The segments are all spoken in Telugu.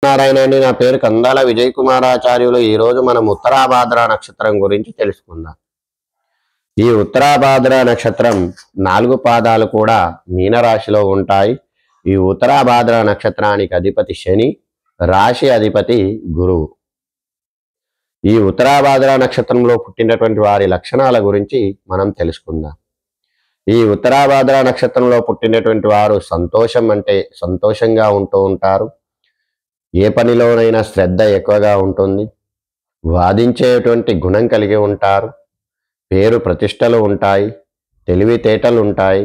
నారాయణ అండి. నా పేరు కందాల విజయ్ కుమారాచార్యులు. ఈ రోజు మనం ఉత్తరాభాద్ర నక్షత్రం గురించి తెలుసుకుందాం. ఈ ఉత్తరాభాద్ర నక్షత్రం 4 పాదాలు కూడా మీనరాశిలో ఉంటాయి. ఈ ఉత్తరాభాద్ర నక్షత్రానికి అధిపతి శని, రాశి అధిపతి గురువు. ఈ ఉత్తరాభాద్ర నక్షత్రంలో పుట్టినటువంటి వారి లక్షణాల గురించి మనం తెలుసుకుందాం. ఈ ఉత్తరాభాద్ర నక్షత్రంలో పుట్టినటువంటి వారు సంతోషంగా ఉంటూ ఉంటారు. ఏ పనిలోనైనా శ్రద్ధ ఎక్కువగా ఉంటుంది. వాదించేటువంటి గుణం కలిగి ఉంటారు. పేరు ప్రతిష్టలు ఉంటాయి. తెలివితేటలు ఉంటాయి.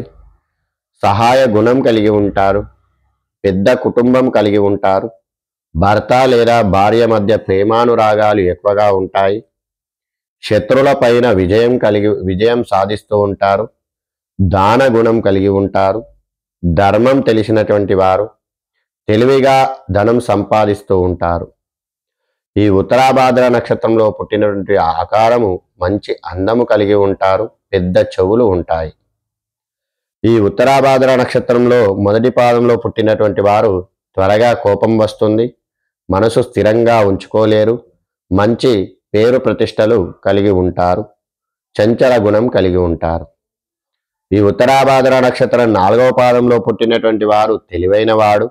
సహాయ గుణం కలిగి ఉంటారు. పెద్ద కుటుంబం కలిగి ఉంటారు. భర్త లేదా భార్య మధ్య ప్రేమానురాగాలు ఎక్కువగా ఉంటాయి. శత్రుల పైన విజయం సాధిస్తూ ఉంటారు. దాన గుణం కలిగి ఉంటారు. ధర్మం తెలిసినటువంటి వారు. తెలివిగా ధనం సంపాదిస్తూ ఉంటారు. ఈ ఉత్తరాభాద్ర నక్షత్రంలో పుట్టినటువంటి ఆకారము మంచి అందము కలిగి ఉంటారు. పెద్ద చెవులు ఉంటాయి. ఈ ఉత్తరాభాద్ర నక్షత్రంలో మొదటి పాదంలో పుట్టినటువంటి వారు త్వరగా కోపం వస్తుంది. మనసు స్థిరంగా ఉంచుకోలేరు. మంచి పేరు ప్రతిష్టలు కలిగి ఉంటారు. చంచల గుణం కలిగి ఉంటారు. ఈ ఉత్తరాభాద్ర నక్షత్రం 4వ పాదంలో పుట్టినటువంటి వారు తెలివైన వాడు,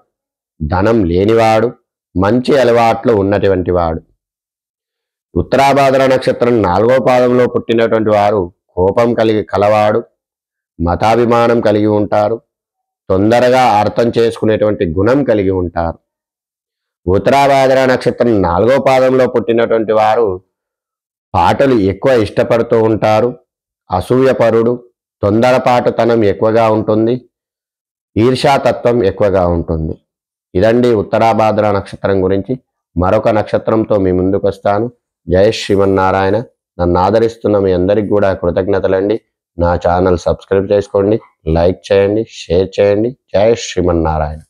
ధనం లేనివాడు, మంచి అలవాట్లు ఉన్నటువంటి వాడు. ఉత్తరాభాద్ర నక్షత్రం 4వ పాదంలో పుట్టినటువంటి వారు కోపం కలవాడు, మతాభిమానం కలిగి ఉంటారు. తొందరగా అర్థం చేసుకునేటువంటి గుణం కలిగి ఉంటారు. ఉత్తరాభాద్ర నక్షత్రం 4వ పాదంలో పుట్టినటువంటి వారు పాటలు ఎక్కువ ఇష్టపడుతూ ఉంటారు. అసూయపరుడు, తొందరపాటుతనం ఎక్కువగా ఉంటుంది. ఈర్ష్యాతత్వం ఎక్కువగా ఉంటుంది. ఇదండి ఉత్తరాభాద్ర నక్షత్రం గురించి. మరొక నక్షత్రంతో మీ ముందుకు వస్తాను. జై శ్రీమన్నారాయణ. నన్ను ఆదరిస్తున్న మీ అందరికి కూడా కృతజ్ఞతలండి. నా ఛానల్ సబ్స్క్రైబ్ చేసుకోండి, లైక్ చేయండి, షేర్ చేయండి. జై శ్రీమన్నారాయణ.